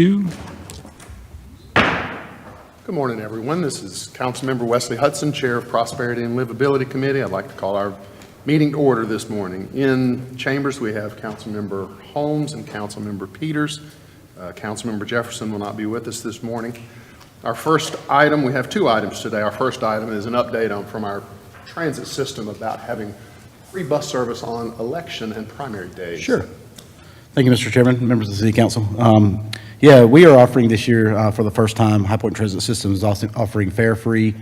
You. Good morning, everyone. This is Councilmember Wesley Hudson, Chair of Prosperity and Livability Committee. I'd like to call our meeting to order this morning. In chambers, we have Councilmember Holmes and Councilmember Peters. Councilmember Jefferson will not be with us this morning. Our first item, we have two items today. Our first item is an update from our transit system about having free bus service on election and primary days. Sure. Thank you, Mr. Chairman, members of the City Council. Yeah, we are offering this year, for the first time, High Point Transit Systems is also offering fare-free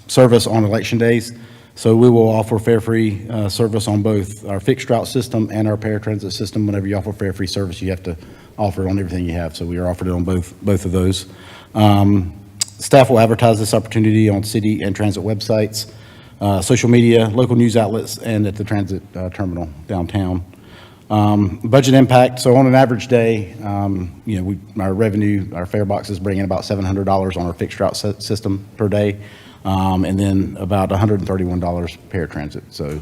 service on election days. So we will offer fare-free service on both our fixed route system and our paratransit system. Whenever you offer fare-free service, you have to offer it on everything you have. So we are offering it on both of those. Staff will advertise this opportunity on city and transit websites, social media, local news outlets, and at the transit terminal downtown. Budget impact, so on an average day, our revenue, our fare box is bringing about $700 on our fixed route system per day, and then about $131 paratransit. So,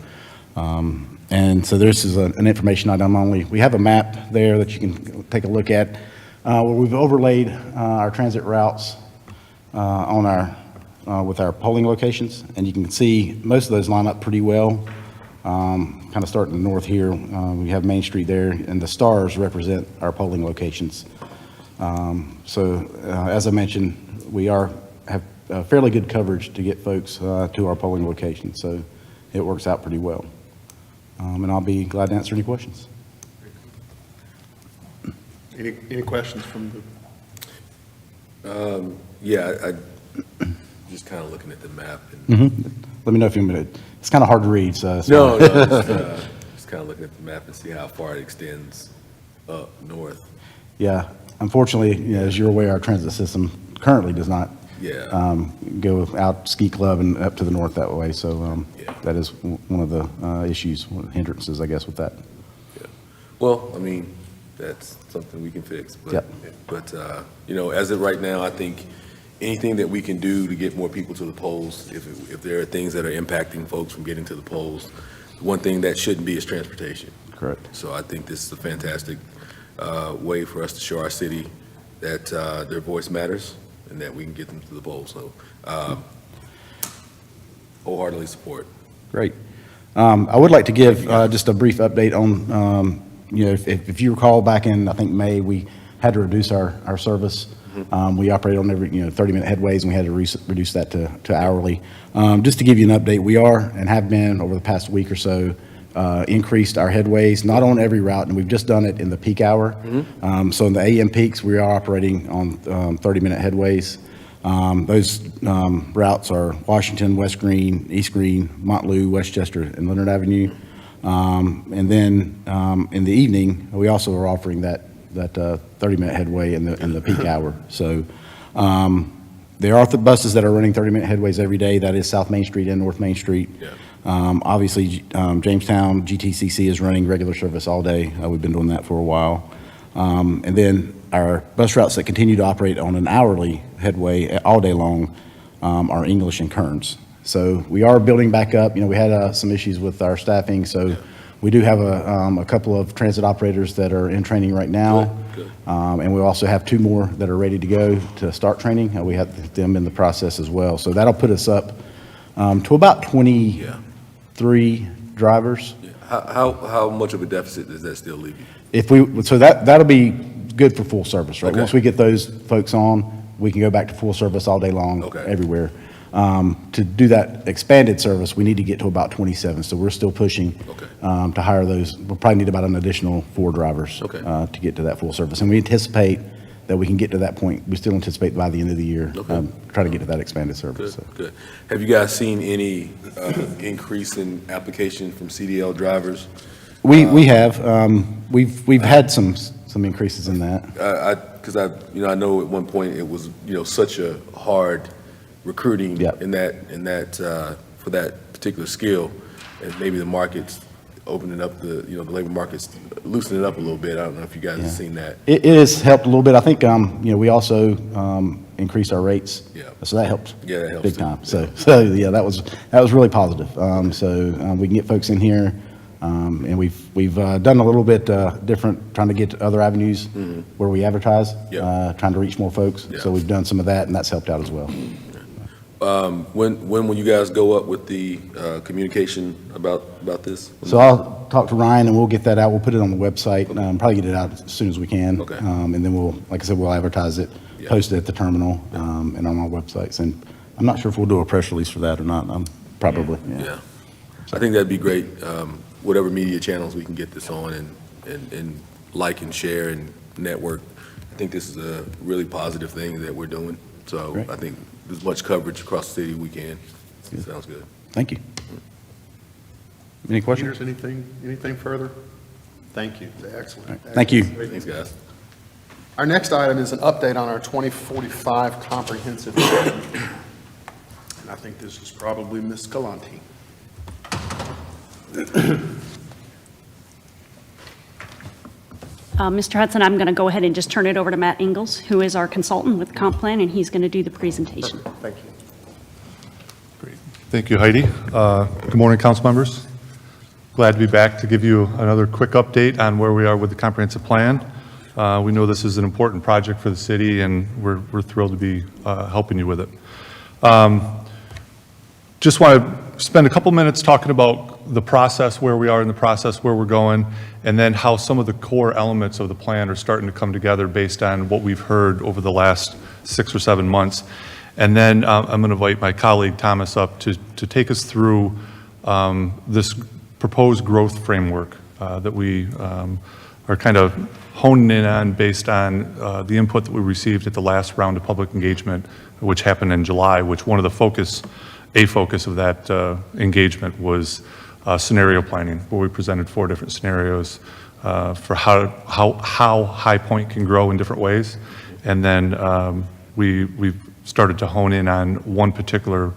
and so this is an information item only. We have a map there that you can take a look at, where we've overlaid our transit routes on our with our polling locations, and you can see most of those line up pretty well. Kind of starting in the north here, we have Main Street there, and the stars represent our polling locations. As I mentioned, we have fairly good coverage to get folks to our polling locations, so it works out pretty well. And I'll be glad to answer any questions. Any questions from the? Yeah, I just kind of looking at the map. And Let me know if you want me to. It's kind of hard to read, so. No, just kind of looking at the map and see how far it extends up north. Yeah, unfortunately, as you're aware, our transit system currently does not go out Ski Club and up to the north that way. So that is one of the issues, one of the hindrances, I guess, with that. Yeah. Well, I mean, that's something we can fix. But, but as of right now, I think anything that we can do to get more people to the polls, if there are things that are impacting folks from getting to the polls, one thing that shouldn't be is transportation. Correct. So I think this is a fantastic way for us to show our city that their voice matters and that we can get them to the polls. So wholeheartedly support. Great. I would like to give just a brief update on, if you recall back in, I think, May, we had to reduce our service. We operate on every 30-minute headways, and we had to reduce that to hourly. Just to give you an update, we are and have been over the past week or so increased our headways, not on every route, and we've just done it in the peak hour. So in the AM peaks, we are operating on 30-minute headways. Those routes are Washington, West Green, East Green, Montlou, Westchester, and Leonard Avenue. And then in the evening, we also are offering that 30-minute headway in the peak hour. So there are buses that are running 30-minute headways every day. That is South Main Street and North Main Street. Obviously, Jamestown GTCC is running regular service all day. We've been doing that for a while. And then our bus routes that continue to operate on an hourly headway all day long are English and Kearns. So we are building back up. We had some issues with our staffing, so we do have a couple of transit operators that are in training right now. Good. And we also have two more that are ready to go to start training. We have them in the process as well. So that'll put us up to about 23 drivers. Yeah. How much of a deficit does that still leave you? So that'll be good for full service, right? Okay. Once we get those folks on, we can go back to full service all day long, everywhere. To do that expanded service, we need to get to about 27. So we're still pushing to hire those. We'll probably need about an additional 4 drivers to get to that full service. And we anticipate that we can get to that point. We still anticipate by the end of the year, try to get to that expanded service. Good, good. Have you guys seen any increase in application from CDL drivers? We have. We've had some increases in that. Because I know at one point it was such a hard recruiting in that for that particular skill, and maybe the market's opening up the labor market's loosening up a little bit. I don't know if you guys have seen that. It has helped a little bit. I think we also increased our rates. So that helped. Yeah, that helps big too. time. So yeah, that was really positive. We can get folks in here And we've done a little bit different, trying to get to other avenues where we advertise, trying to reach more folks. Yeah. So we've done some of that, and that's helped out as well. When will you guys go up with the communication about this? So I'll talk to Ryan, and we'll get that out. We'll put it on the website, probably get it out as soon as we can. Okay. And then we'll, like I said, we'll advertise it, Yeah. post it at the terminal, and on our websites. And I'm not sure if we'll do a press release for that or not. Probably, Yeah, I think that'd be great. Whatever media channels we can get this on and like and share and network. I think this is a really positive thing that we're doing. So Great. I think as much coverage across the city we can. Sounds good. Thank you. Any questions? Peters, anything further? Thank you. Excellent. Thank you. Thanks, guys. Our next item is an update on our 2045 comprehensive plan. And I think this is probably Ms. Galante. Mr. Hudson, I'm going to go ahead and just turn it over to Matt Ingles, who is our consultant with Comp Plan, and he's going to do the presentation. Thank you. Great. Thank you, Heidi. Good morning, council members. Glad to be back to give you another quick update on where we are with the comprehensive plan. We know this is an important project for the city, and we're thrilled to be helping you with it. Just want to spend a couple minutes talking about the process, where we are in the process, where we're going, and then how some of the core elements of the plan are starting to come together based on what we've heard over the last 6 or 7 months. And then I'm going to invite my colleague Thomas up to take us through this proposed growth framework that we are kind of honing in on based on the input that we received at the last round of public engagement, which happened in July, which one of the focus of that engagement was scenario planning, where we presented 4 different scenarios for how High Point can grow in different ways. And then we've started to hone in on one particular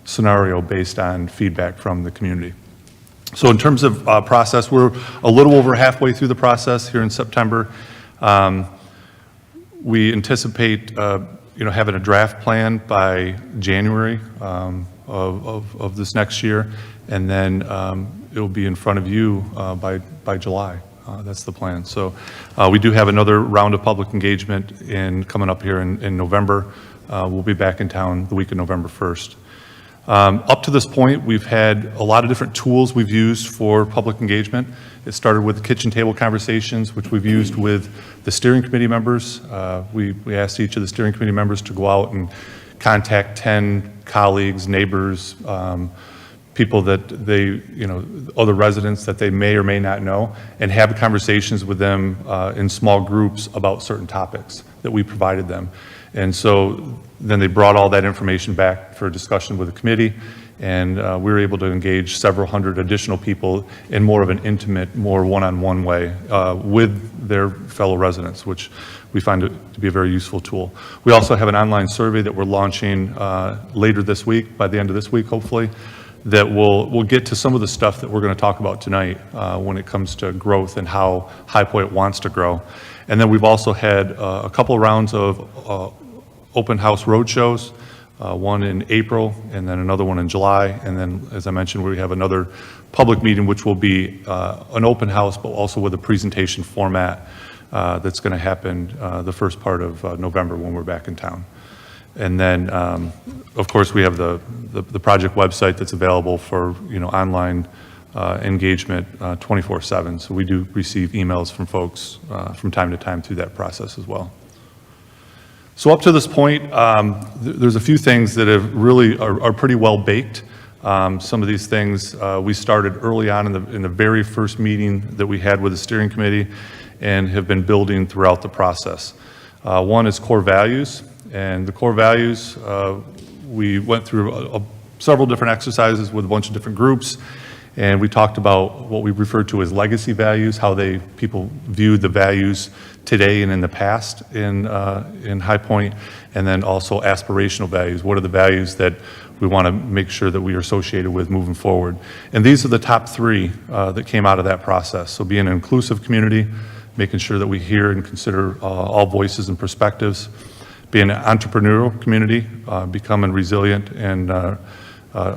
scenario based on feedback from the community. So in terms of process, we're a little over halfway through the process here in September. We anticipate having a draft plan by January of this next year, and then it'll be in front of you by July. That's the plan. So we do have another round of public engagement coming up here in November. We'll be back in town the week of November 1st. Up to this point, we've had a lot of different tools we've used for public engagement. It started with the kitchen table conversations, which we've used with the steering committee members. We asked each of the steering committee members to go out and contact 10 colleagues, neighbors, people that they, other residents that they may or may not know, and have conversations with them in small groups about certain topics that we provided them. And so then they brought all that information back for discussion with the committee, and we were able to engage several hundred additional people in more of an intimate, more one-on-one way with their fellow residents, which we find it to be a very useful tool. We also have an online survey that we're launching later this week, by the end of this week, hopefully, that will get to some of the stuff that we're going to talk about tonight when it comes to growth and how High Point wants to grow. And then we've also had a couple rounds of open house road shows, one in April and then another one in July. And then, as I mentioned, we have another public meeting, which will be an open house, but also with a presentation format that's going to happen the first part of November when we're back in town. And then, of course, we have the project website that's available for online engagement 24/7. So we do receive emails from folks from time to time through that process as well. So up to this point, there's a few things that have really are pretty well baked. Some of these things we started early on in the very first meeting that we had with the steering committee and have been building throughout the process. One is core values, and the core values, we went through several different exercises with a bunch of different groups, and we talked about what we refer to as legacy values, how people viewed the values today and in the past in High Point, and then also aspirational values. What are the values that we want to make sure that we are associated with moving forward? And these are the top 3 that came out of that process. So being an inclusive community, making sure that we hear and consider all voices and perspectives, being an entrepreneurial community, becoming resilient and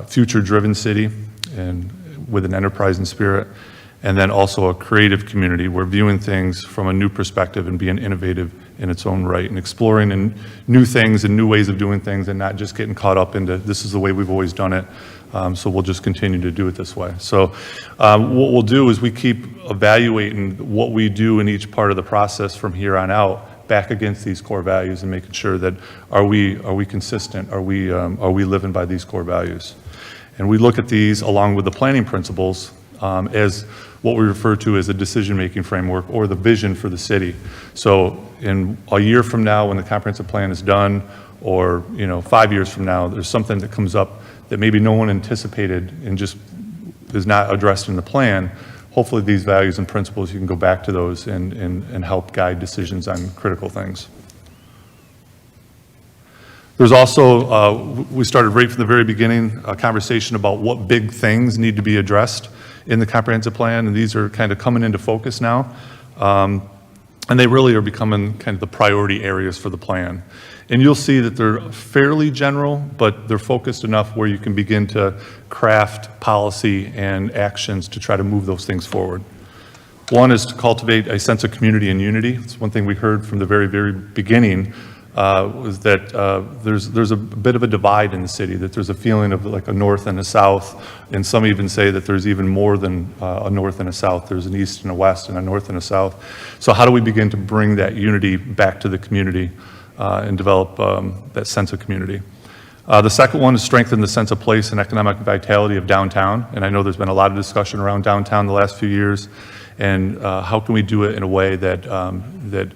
future-driven city, and with an enterprising spirit, and then also a creative community. We're viewing things from a new perspective and being innovative in its own right and exploring new things and new ways of doing things and not just getting caught up into this is the way we've always done it. So we'll just continue to do it this way. So what we'll do is we keep evaluating what we do in each part of the process from here on out back against these core values and making sure that are we consistent? Are we living by these core values? And we look at these along with the planning principles as what we refer to as a decision-making framework or the vision for the city. So in a year from now, when the comprehensive plan is done, or 5 years from now, there's something that comes up that maybe no one anticipated and just is not addressed in the plan. Hopefully these values and principles, you can go back to those and help guide decisions on critical things. There's also, we started right from the very beginning, a conversation about what big things need to be addressed in the comprehensive plan, and these are kind of coming into focus now. And they really are becoming kind of the priority areas for the plan. And you'll see that they're fairly general, but they're focused enough where you can begin to craft policy and actions to try to move those things forward. One is to cultivate a sense of community and unity. It's one thing we heard from the very, very beginning was that there's a bit of a divide in the city, that there's a feeling of like a north and a south, and some even say that there's even more than a north and a south. There's an east and a west and a north and a south. So how do we begin to bring that unity back to the community and develop that sense of community? The second one is strengthen the sense of place and economic vitality of downtown, and I know there's been a lot of discussion around downtown the last few years, and how can we do it in a way that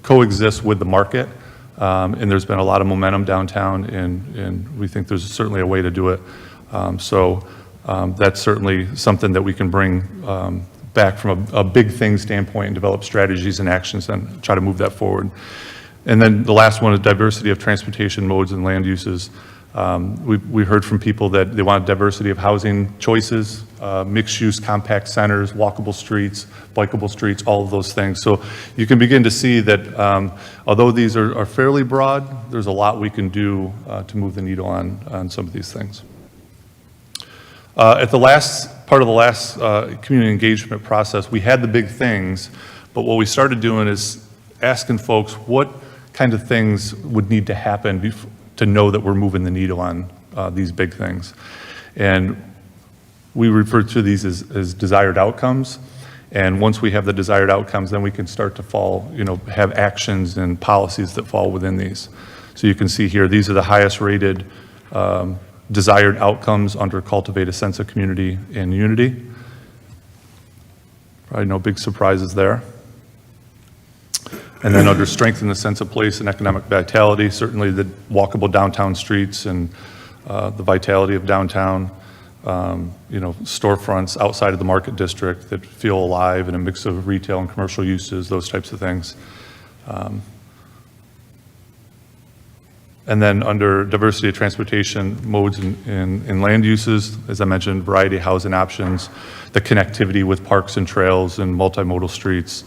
coexist with the market, and there's been a lot of momentum downtown, and we think there's certainly a way to do it. So that's certainly something that we can bring back from a big thing standpoint and develop strategies and actions and try to move that forward. And then the last one is diversity of transportation modes and land uses. We heard from people that they want diversity of housing choices, mixed-use compact centers, walkable streets, bikeable streets, all of those things. So you can begin to see that although these are fairly broad, there's a lot we can do to move the needle on some of these things. At the last part of the last community engagement process, we had the big things, but what we started doing is asking folks what kind of things would need to happen to know that we're moving the needle on these big things. And we refer to these as desired outcomes. And once we have the desired outcomes, then we can start to have actions and policies that fall within these. So you can see here, these are the highest rated desired outcomes under cultivate a sense of community and unity. Probably no big surprises there. And then under strengthen the sense of place and economic vitality, certainly the walkable downtown streets and the vitality of downtown, storefronts outside of the market district that feel alive and a mix of retail and commercial uses, those types of things. And then under diversity of transportation modes and land uses, as I mentioned, variety of housing options, the connectivity with parks and trails and multimodal streets.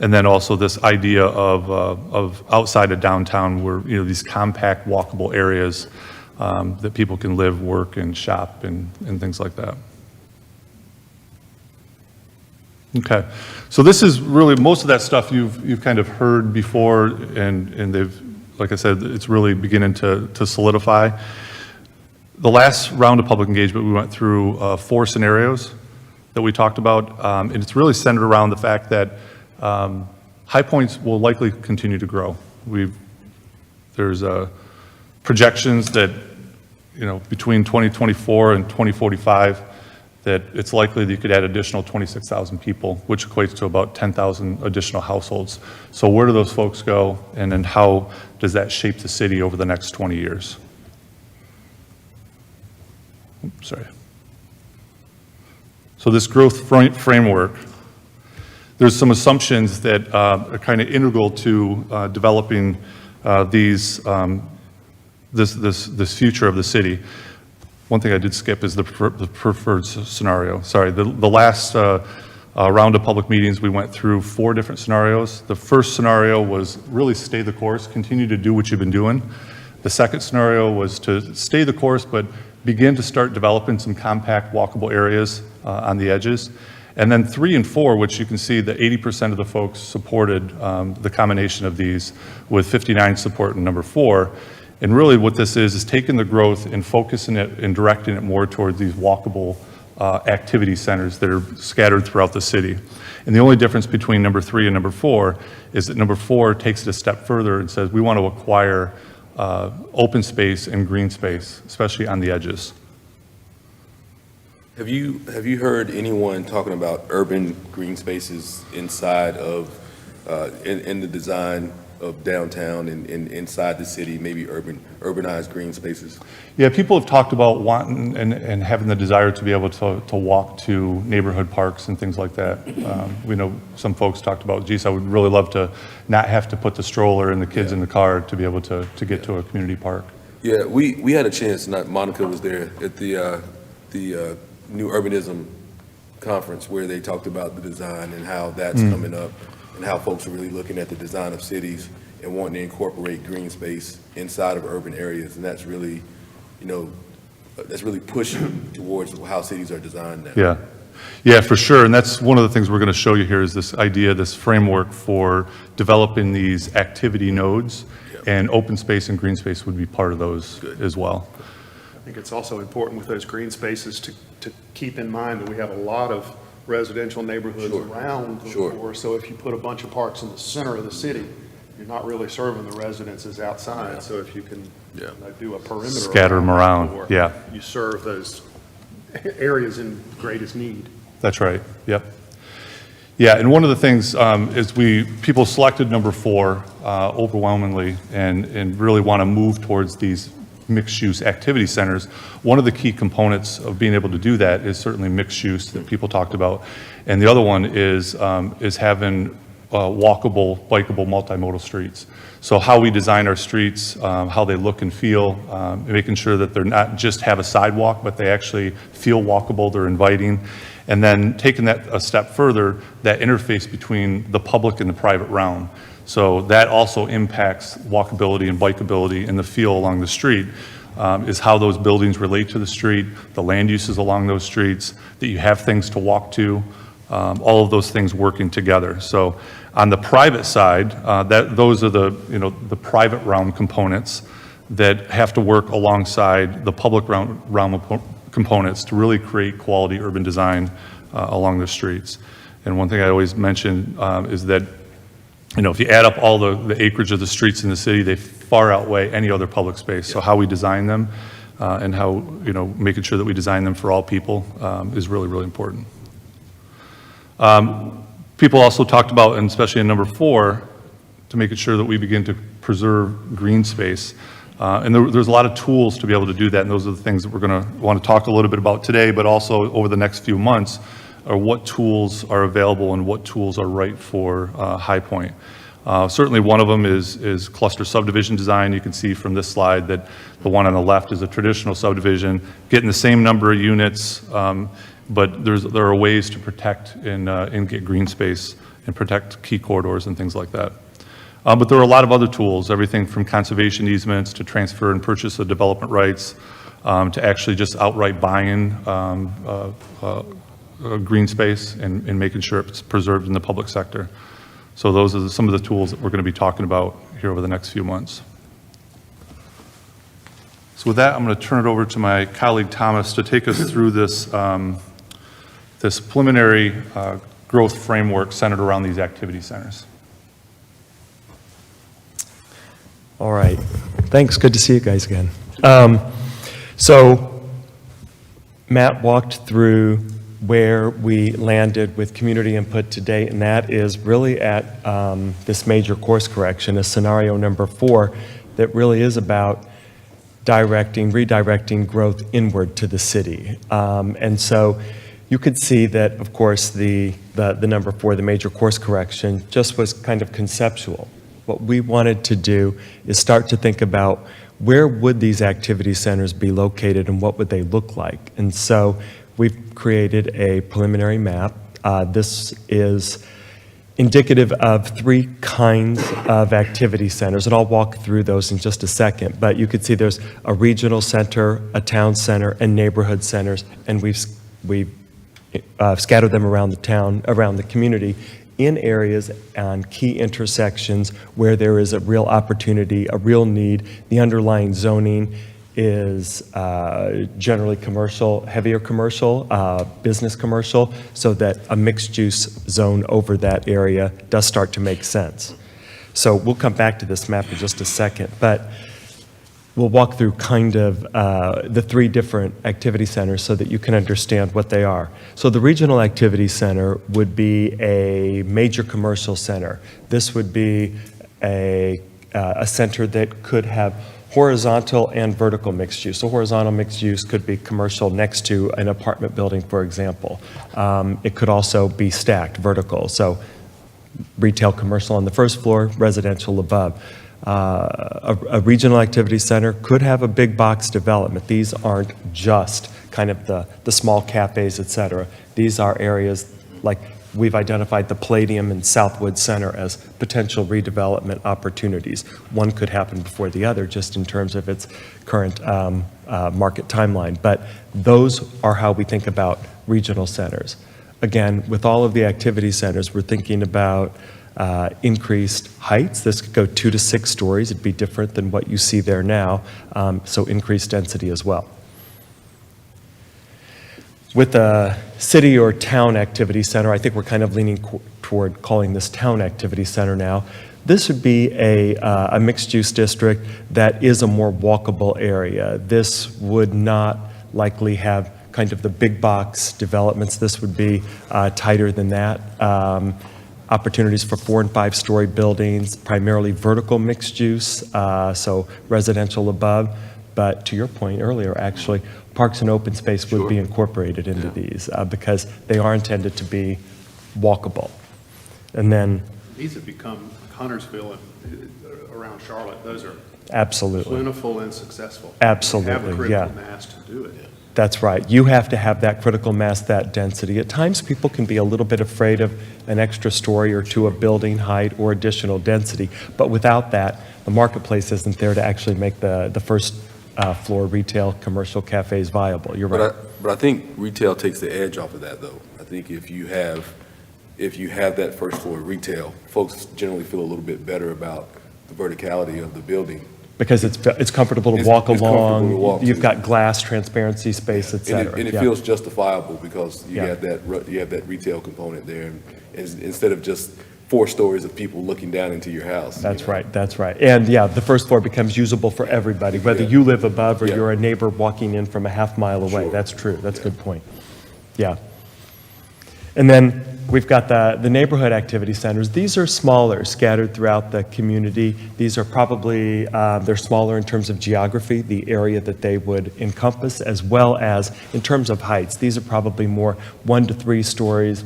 And then also this idea of outside of downtown where, these compact walkable areas that people can live, work, and shop and things like that. Okay, so this is really, most of that stuff you've kind of heard before, and they've, like I said, it's really beginning to solidify. The last round of public engagement, we went through 4 scenarios that we talked about, and it's really centered around the fact that High Points will likely continue to grow. There's projections that, between 2024 and 2045, that it's likely that you could add additional 26,000 people, which equates to about 10,000 additional households. So where do those folks go, and then how does that shape the city over the next 20 years? Oops, sorry. So this growth framework, there's some assumptions that are kind of integral to developing this future of the city. One thing I did skip is the preferred scenario. Sorry, the last round of public meetings, we went through 4 different scenarios. The first scenario was really stay the course, continue to do what you've been doing. The second scenario was to stay the course, but begin to start developing some compact walkable areas on the edges. And then 3 and 4, which you can see that 80% of the folks supported the combination of these, with 59 support in number 4. And really what this is taking the growth and focusing it and directing it more towards these walkable activity centers that are scattered throughout the city. And the only difference between number 3 and number 4 is that number 4 takes it a step further and says we want to acquire open space and green space, especially on the edges. Have you heard anyone talking about urban green spaces inside of, in the design of downtown and inside the city, maybe urbanized green spaces? Yeah, people have talked about wanting and having the desire to be able to walk to neighborhood parks and things like that. We know some folks talked about, geez, I would really love to not have to put the stroller and the kids in the car to be able to get to a community park. Yeah, we had a chance, Monica was there at the New Urbanism Conference where they talked about the design and how that's coming up and how folks are really looking at the design of cities and wanting to incorporate green space inside of urban areas. And that's really, that's really pushing towards how cities are designed now. Yeah, for sure. And that's one of the things we're going to show you here is this idea, this framework for developing these activity nodes, and open space and green space would be part of those as well. I think it's also important with those green spaces to keep in mind that we have a lot of residential neighborhoods around the core. So if you put a bunch of parks in the center of the city, you're not really serving the residences outside. So if you can do a perimeter, scatter them around, you serve those areas in greatest need. That's right. Yep. Yeah, and one of the things is people selected number 4 overwhelmingly and really want to move towards these mixed-use activity centers. One of the key components of being able to do that is certainly mixed use that people talked about, and the other one is having walkable, bikeable, multimodal streets. So how we design our streets, how they look and feel, making sure that they're not just have a sidewalk, but they actually feel walkable, they're inviting. And then taking that a step further, that interface between the public and the private realm. So that also impacts walkability and bikeability and the feel along the street, is how those buildings relate to the street, the land uses along those streets, that you have things to walk to, all of those things working together. So on the private side, those are the private realm components that have to work alongside the public realm components to really create quality urban design along the streets. And one thing I always mention is that if you add up all the acreage of the streets in the city, they far outweigh any other public space. So how we design them and how, making sure that we design them for all people is really, really important. People also talked about, and especially in number 4, to making sure that we begin to preserve green space. And there's a lot of tools to be able to do that, and those are the things that we're going to want to talk a little bit about today, but also over the next few months, are what tools are available and what tools are right for High Point. Certainly one of them is cluster subdivision design. You can see from this slide that the one on the left is a traditional subdivision, getting the same number of units, but there are ways to protect and get green space and protect key corridors and things like that. But there are a lot of other tools, everything from conservation easements to transfer and purchase of development rights, to actually just outright buying green space and making sure it's preserved in the public sector. So those are some of the tools that we're going to be talking about here over the next few months. So with that, I'm going to turn it over to my colleague Thomas to take us through this, this preliminary growth framework centered around these activity centers. All right. Thanks. Good to see you guys again. So Matt walked through where we landed with community input to date, and that is really at this major course correction, a scenario number 4 that really is about redirecting growth inward to the city. And so you could see that, of course, the number 4, the major course correction, just was kind of conceptual. What we wanted to do is start to think about where would these activity centers be located and what would they look like. And so we've created a preliminary map. This is indicative of three kinds of activity centers, and I'll walk through those in just a second. But you could see there's a regional center, a town center, and neighborhood centers, and we've scattered them around the town, around the community, in areas on key intersections where there is a real opportunity, a real need. The underlying zoning is generally commercial, heavier commercial, business commercial, so that a mixed-use zone over that area does start to make sense. So we'll come back to this map in just a second, but we'll walk through kind of the three different activity centers so that you can understand what they are. So the regional activity center would be a major commercial center. This would be a center that could have horizontal and vertical mixed use. So horizontal mixed use could be commercial next to an apartment building, for example. It could also be stacked vertical, so retail commercial on the first floor, residential above. A regional activity center could have a big box development. These aren't just kind of the small cafes, et cetera. These are areas like we've identified the Palladium and Southwood Center as potential redevelopment opportunities. One could happen before the other just in terms of its current market timeline. But those are how we think about regional centers. Again, with all of the activity centers, we're thinking about increased heights. This could go 2 to 6 stories. It'd be different than what you see there now, so increased density as well. With a city or town activity center, I think we're kind of leaning toward calling this town activity center now. This would be a mixed-use district that is a more walkable area. This would not likely have kind of the big box developments. This would be tighter than that. Opportunities for 4 and 5 story buildings, primarily vertical mixed use, so residential above. But to your point earlier, actually, parks and open space would be incorporated into these because they are intended to be walkable. And then These have become Huntersville and around Charlotte. Those are absolutely, plentiful and successful. absolutely, Have a yeah. critical mass to do it. That's right. You have to have that critical mass, that density. At times, people can be a little bit afraid of an extra story or two of building height or additional density. But without that, the marketplace isn't there to actually make the first floor retail commercial cafes viable. You're right. But I think retail takes the edge off of that, though. I think if you have that first floor retail, folks generally feel a little bit better about the verticality of the building. Because it's comfortable to It's walk comfortable along. to walk You've to. got glass, transparency, space, et And cetera. it Yeah. feels justifiable because you Yeah. have that retail component there, and instead of just 4 stories of people looking down into your house. That's right, that's right. And yeah, the first floor becomes usable for everybody, whether Yeah. you live above or Yeah. you're a neighbor walking in from a half mile away. Sure. That's true, that's a good point. Yeah. And then we've got the neighborhood activity centers. These are smaller, scattered throughout the community. These are probably, they're smaller in terms of geography, the area that they would encompass, as well as in terms of heights. These are probably more 1 to 3 stories,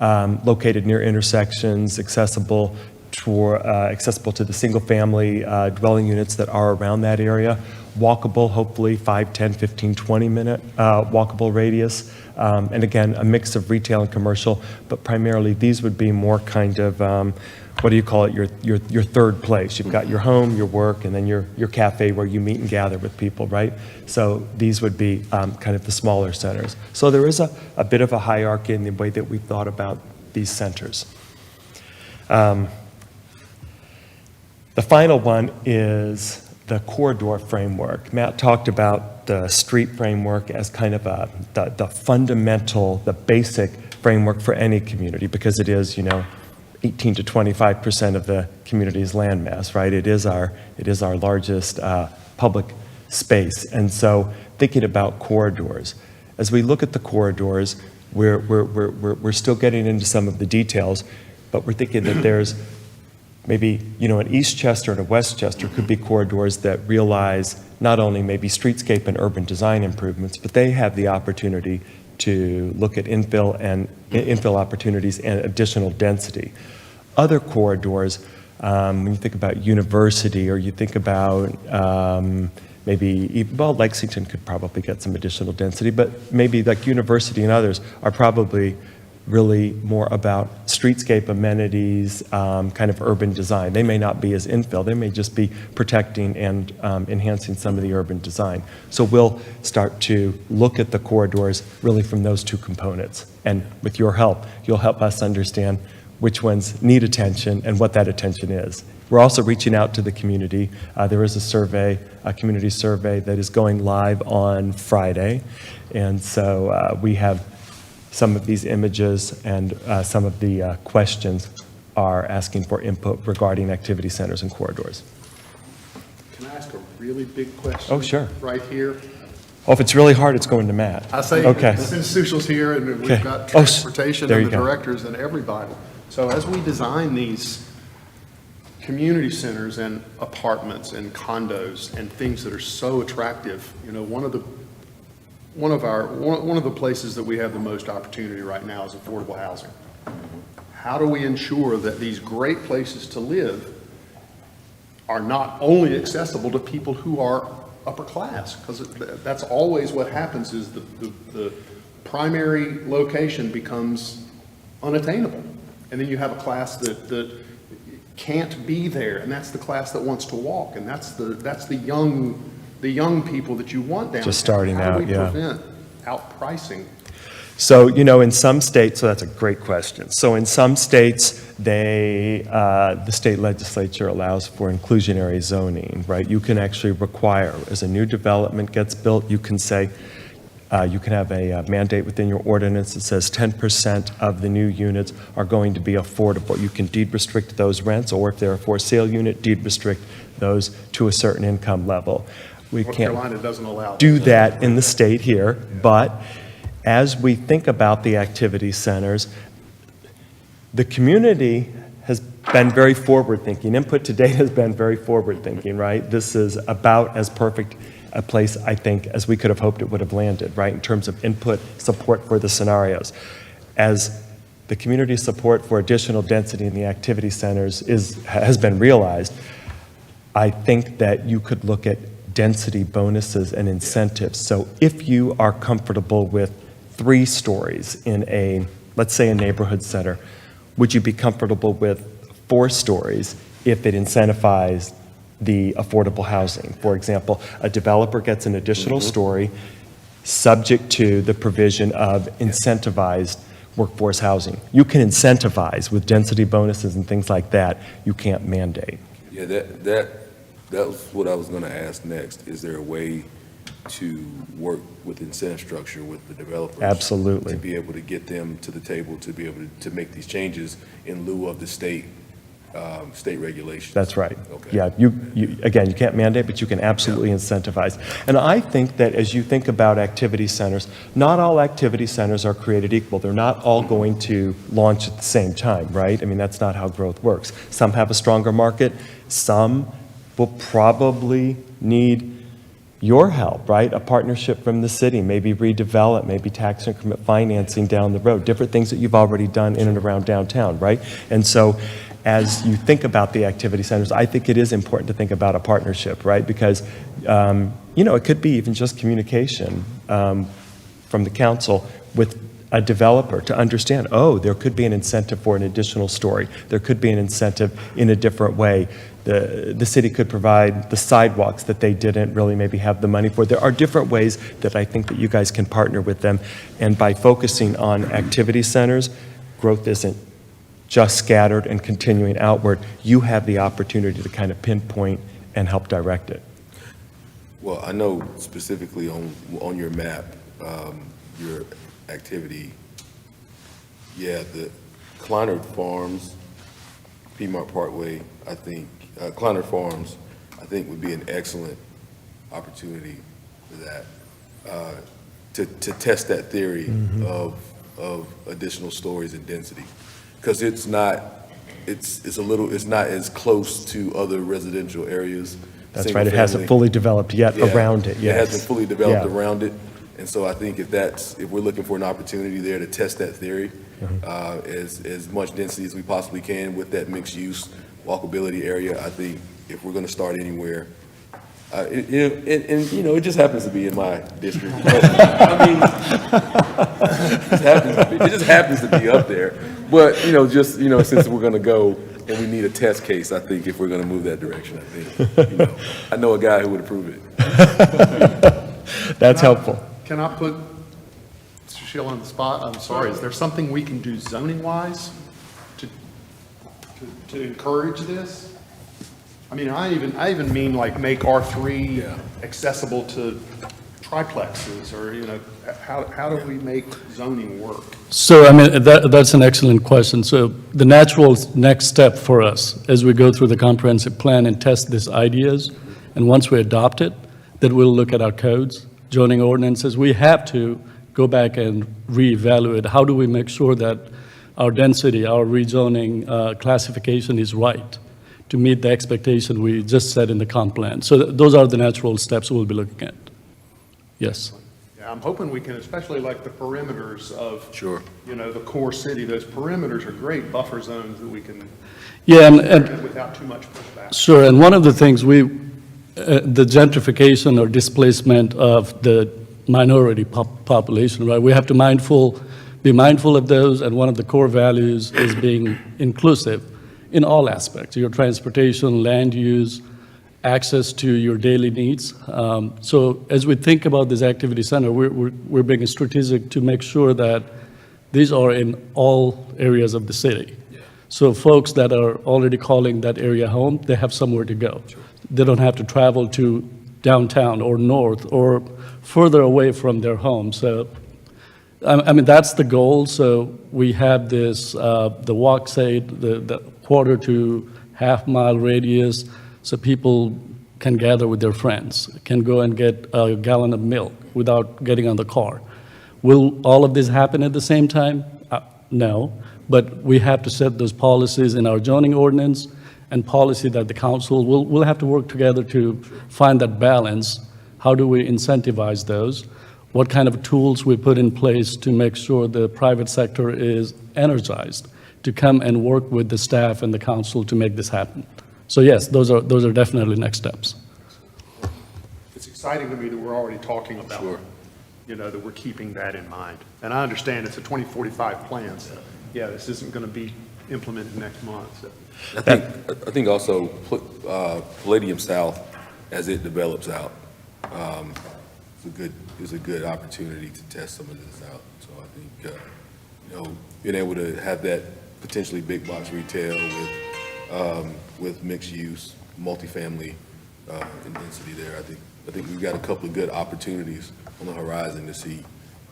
located near intersections, accessible to the single-family dwelling units that are around that area. Walkable, hopefully 5, 10, 15, 20-minute walkable radius. And again, a mix of retail and commercial, but primarily these would be more kind of, what do you call it, your third place. You've got your home, your work, and then your cafe where you meet and gather with people, right? So these would be kind of the smaller centers. So there is a bit of a hierarchy in the way that we've thought about these centers. The final one is the corridor framework. Matt talked about the street framework as kind of the fundamental, the basic framework for any community, because it is, 18 to 25% of the community's landmass, right? It is our largest public space. And so thinking about corridors, as we look at the corridors, we're still getting into some of the details, but we're thinking that there's maybe, an Eastchester and a Westchester could be corridors that realize not only maybe streetscape and urban design improvements, but they have the opportunity to look at infill opportunities and additional density. Other corridors, when you think about University or you think about Lexington could probably get some additional density, but maybe like University and others are probably really more about streetscape amenities, kind of urban design. They may not be as infill, they may just be protecting and enhancing some of the urban design. So we'll start to look at the corridors really from those two components. And with your help, you'll help us understand which ones need attention and what that attention is. We're also reaching out to the community. There is a survey, a community survey that is going live on Friday. And so we have some of these images and some of the questions are asking for input regarding activity centers and corridors. Can I ask a really big question? Oh, sure. Right here. Oh, if it's really hard, it's going to Matt. I say, Okay. since Sushil's here and we've Okay. got Oh, transportation there and you the go. directors and everybody. So as we design these community centers and apartments and condos and things that are so attractive, you know, one of the places that we have the most opportunity right now is affordable housing. How do we ensure that these great places to live are not only accessible to people who are upper class? Because that's always what happens, is the primary location becomes unattainable. And then you have a class that can't be there, and that's the class that wants to walk, and that's the young people that you want downtown. Just starting out, yeah. How do we prevent outpricing? So, you know, in some states, so that's a great question. So in some states, the state legislature allows for inclusionary zoning, right? You can actually require, as a new development gets built, you can say, you can have a mandate within your ordinance that says 10% of the new units are going to be affordable. You can deed restrict those rents, or if they're a for sale unit, deed restrict those to a certain income level. We North can't Carolina doesn't allow do that in the state here, but as we think about the activity centers, the community has been very forward-thinking. Input to date has been very forward-thinking, right? This is about as perfect a place, I think, as we could have hoped it would have landed, right, in terms of input, support for the scenarios. As the community support for additional density in the activity centers has been realized, I think that you could look at density bonuses and incentives. So if you are comfortable with 3 stories in a, let's say, a neighborhood center, would you be comfortable with 4 stories if it incentivized the affordable housing? For example, a developer gets an additional story subject to the provision of incentivized workforce housing. You can incentivize with density bonuses and things like that. You can't mandate. Yeah, that was what I was gonna ask next. Is there a way to work with incentive structure with the developers? Absolutely. To be able to get them to the table, to be able to make these changes in lieu of the state regulations? That's right. Okay. Yeah, again, you can't mandate, but you can absolutely incentivize. And I think that as you think about activity centers, not all activity centers are created equal. They're not all going to launch at the same time, right? I mean, that's not how growth works. Some have a stronger market. Some will probably need your help, right? A partnership from the city, maybe redevelop, maybe tax increment financing down the road, different things that you've already done in and around downtown, right? And so as you think about the activity centers, I think it is important to think about a partnership, right? Because, you know, it could be even just communication from the council with a developer to understand, oh, there could be an incentive for an additional story. There could be an incentive in a different way. The city could provide the sidewalks that they didn't really maybe have the money for. There are different ways that I think that you guys can partner with them. And by focusing on activity centers, growth isn't just scattered and continuing outward. You have the opportunity to kind of pinpoint and help direct it. Well, I know specifically on your map, your activity, yeah, the Kleiner Farms, Piedmont Parkway, I think, Kleiner Farms, I think would be an excellent opportunity for that, to test that theory of additional stories and density. Because it's not as close to other residential areas. That's right, it hasn't fully developed yet around it, yes. It hasn't fully developed Yeah. around it. And so I think if we're looking for an opportunity there to test that theory, as much density as we possibly can with that mixed use walkability area, I think if we're gonna start anywhere, It just happens to be in my district. But, I mean, it just happens to be up there. But, since we're going to go and we need a test case, I think if we're going to move that direction, I think, I know a guy who would approve it. That's helpful. Can I put Mr. Shill on the spot? I'm sorry, is there something we can do zoning-wise to encourage this? I mean, I even mean like make R3 accessible to triplexes, or, how do we make zoning work? So, I mean, that's an excellent question. So the natural next step for us as we go through the comprehensive plan and test these ideas, and once we adopt it, then we'll look at our codes, zoning ordinances. We have to go back and reevaluate. How do we make sure that our density, our rezoning classification is right to meet the expectation we just set in the comp plan? So those are the natural steps we'll be looking at. Yes. Yeah, I'm hoping we can, especially like the perimeters of, Sure. the core city, those perimeters are great buffer zones that we can, Yeah, and without too much pushback. sure, and one of the things the gentrification or displacement of the minority population, right? We have to be mindful of those, and one of the core values is being inclusive in all aspects, your transportation, land use, access to your daily needs. So as we think about this activity center, we're being strategic to make sure that these are in all areas of the city. So folks that are already calling that area home, they have somewhere to go. They don't have to travel to downtown or north or further away from their home. So, I mean, that's the goal. So we have this, the walk site, the quarter to half mile radius, so people can gather with their friends, can go and get a gallon of milk without getting on the car. Will all of this happen at the same time? No, but we have to set those policies in our zoning ordinance and policy that the council will have to work together to find that balance. How do we incentivize those? What kind of tools we put in place to make sure the private sector is energized to come and work with the staff and the council to make this happen? So yes, those are definitely next steps. It's exciting to me that we're already talking about, that we're keeping that in mind. And I understand it's a 2045 plan, so yeah, this isn't going to be implemented next month. So. I think also Palladium South, as it develops out, is a good opportunity to test some of this out. So I think being able to have that potentially big box retail with mixed use, multifamily density there, I think we've got a couple of good opportunities on the horizon to see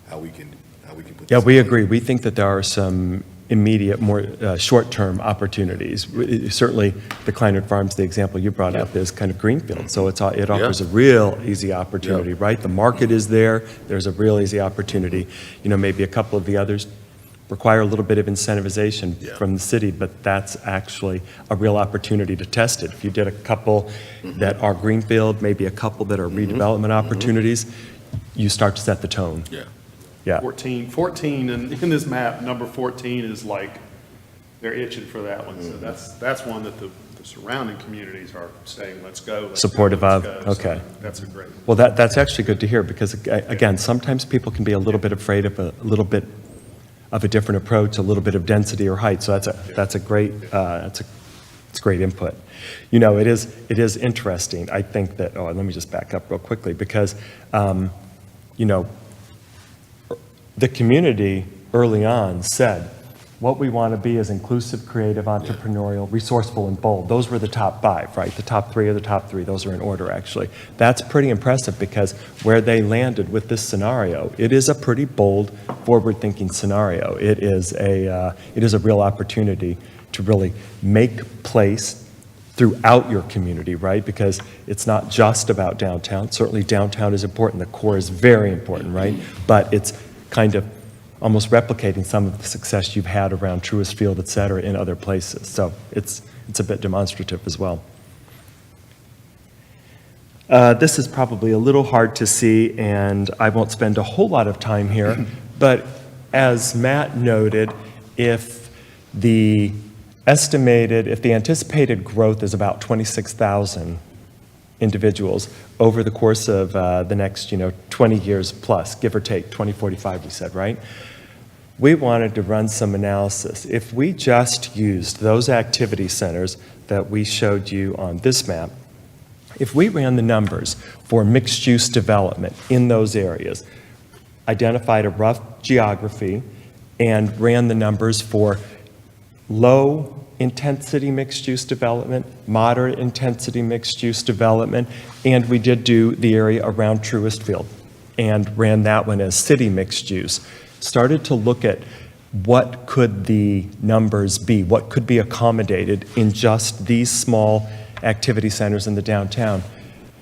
how we can put. Yeah, this we together. agree. We think that there are some immediate, more short-term opportunities. Certainly, the Kleinert Farms, the example you brought up, is kind of greenfield. So it offers a real easy opportunity, right? The market is there. There's a real easy opportunity. Maybe a couple of the others require a little bit of incentivization from the city, but that's actually a real opportunity to test it. If you did a couple that are greenfield, maybe a couple that are redevelopment opportunities, you start to set the tone. Yeah. 14, and in this map, number 14 is like, they're itching for that one. So that's one that the surrounding communities are saying, let's go. Supportive of, okay. So that's a great. Well, that's actually good to hear, because again, sometimes people can be a little bit afraid of a little bit of a different approach, a little bit of density or height. So that's a great it's great input. It is interesting. I think that let me just back up real quickly, because the community early on said, what we want to be is inclusive, creative, entrepreneurial, resourceful, and bold. Those were the top 5, right? The top 3 are the top 3. Those are in order, actually. That's pretty impressive, because where they landed with this scenario, it is a pretty bold, forward-thinking scenario. It is a real opportunity to really make place throughout your community, right? Because it's not just about downtown. Certainly downtown is important. The core is very important, right? But it's kind of almost replicating some of the success you've had around Truist Field, et cetera, in other places. So it's a bit demonstrative as well. This is probably a little hard to see, and I won't spend a whole lot of time here, but as Matt noted, if the anticipated growth is about 26,000 individuals over the course of the next, 20 years plus, give or take, 2045, we said, right? We wanted to run some analysis. If we just used those activity centers that we showed you on this map, if we ran the numbers for mixed-use development in those areas, identified a rough geography, and ran the numbers for low-intensity mixed-use development, moderate-intensity mixed-use development, and we did do the area around Truist Field and ran that one as city mixed-use. Started to look at what could the numbers be, what could be accommodated in just these small activity centers in the downtown.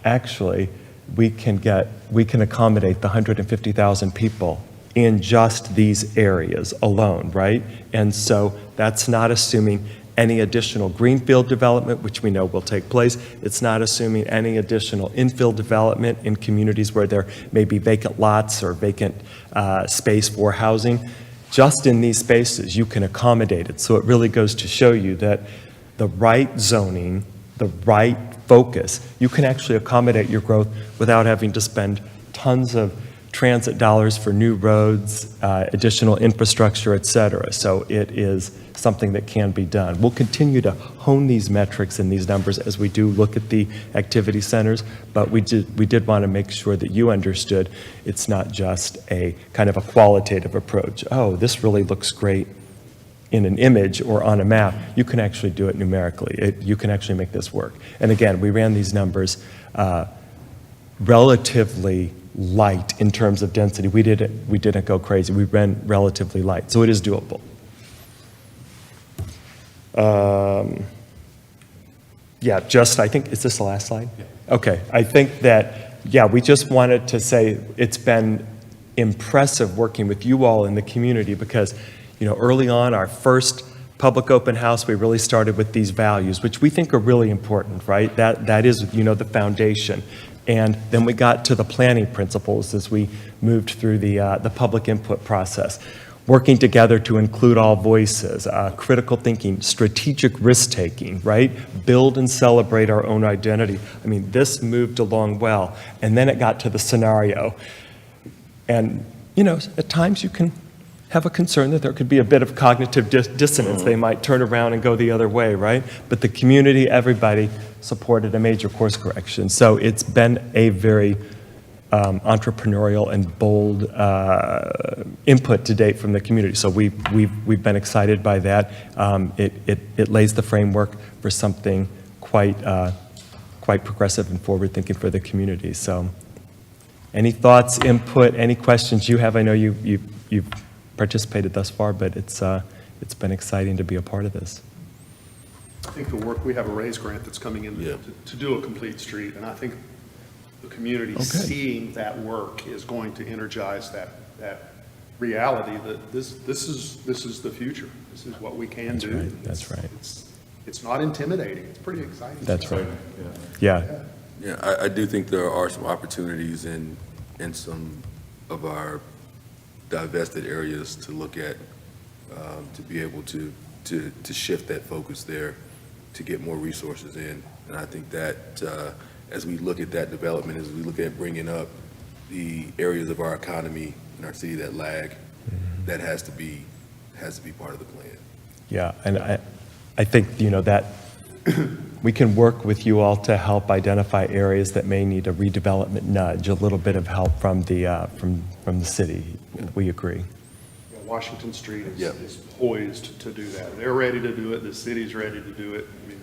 Actually, we can accommodate the 150,000 people in just these areas alone, right? And so that's not assuming any additional greenfield development, which we know will take place. It's not assuming any additional infill development in communities where there may be vacant lots or vacant space for housing. Just in these spaces, you can accommodate it. So it really goes to show you that the right zoning, the right focus, you can actually accommodate your growth without having to spend tons of transit dollars for new roads, additional infrastructure, et cetera. So it is something that can be done. We'll continue to hone these metrics and these numbers as we do look at the activity centers, but we did want to make sure that you understood it's not just a kind of a qualitative approach. Oh, this really looks great in an image or on a map. You can actually do it numerically. You can actually make this work. And again, we ran these numbers relatively light in terms of density. We didn't go crazy. We ran relatively light, so it is doable. I think, is this the last slide? Yeah. Okay, I think that, we just wanted to say it's been impressive working with you all in the community because, early on, our first public open house, we really started with these values, which we think are really important, right? That is, the foundation. And then we got to the planning principles as we moved through the public input process. Working together to include all voices, critical thinking, strategic risk-taking, right? Build and celebrate our own identity. I mean, this moved along well. And then it got to the scenario. And, at times you can have a concern that there could be a bit of cognitive dissonance. They might turn around and go the other way, right? But the community, everybody supported a major course correction. So it's been a very entrepreneurial and bold input to date from the community. So we've been excited by that. It lays the framework for something quite progressive and forward-thinking for the community. So any thoughts, input, any questions you have? I know you've participated thus far, but it's been exciting to be a part of this. I think the work, we have a RAISE grant that's coming in to do a complete street, and I think the community seeing that work is going to energize that reality that this is the future. This is what we can do. Right. That's right. It's not intimidating. It's pretty exciting. That's right. Yeah. Yeah, I do think there are some opportunities in some of our divested areas to look at, to be able to shift that focus there, to get more resources in. And I think that as we look at that development, as we look at bringing up the areas of our economy in our city that lag, that has to be part of the plan. Yeah, and I think, that we can work with you all to help identify areas that may need a redevelopment nudge, a little bit of help from the city. We agree. Yeah, Washington Street is poised to do that. They're ready to do it. The city's ready to do it. I mean,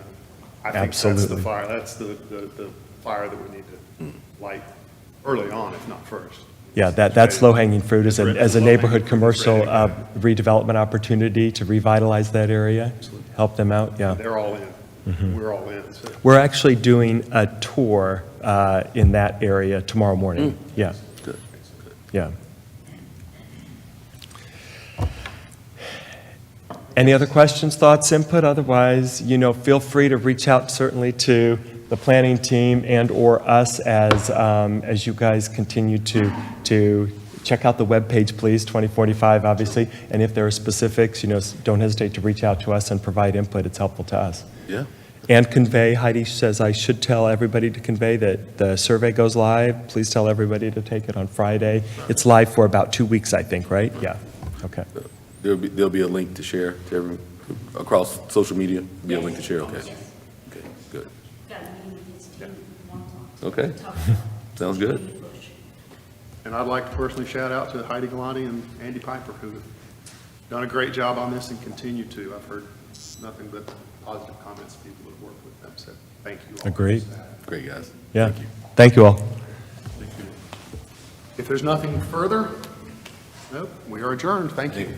I think Absolutely. That's the fire. That's the fire that we need to light early on, if not first. Yeah, that's low-hanging fruit as a neighborhood commercial ready. redevelopment opportunity to revitalize that area, help them out, yeah. They're all in. We're all in. So. We're actually doing a tour in that area tomorrow morning. Yeah. Good. Yeah. Any other questions, thoughts, input? Otherwise, feel free to reach out certainly to the planning team and or us as you guys continue to check out the webpage, please, 2045, obviously. And if there are specifics, don't hesitate to reach out to us and provide input. It's helpful to us. Yeah. And convey, Heidi says I should tell everybody to convey that the survey goes live. Please tell everybody to take it on Friday. It's live for about 2 weeks, I think, right? Yeah, okay. There'll be a link to share to everyone, across social media, be a link to share, okay? Okay, good. Okay, sounds good. And I'd like to personally shout out to Heidi Galante and Andy Piper, who have done a great job on this and continue to. I've heard nothing but positive comments from people who have worked with them, so thank you all. Agreed. Great, guys. Yeah, thank you all. If there's nothing further, nope, we are adjourned. Thank you.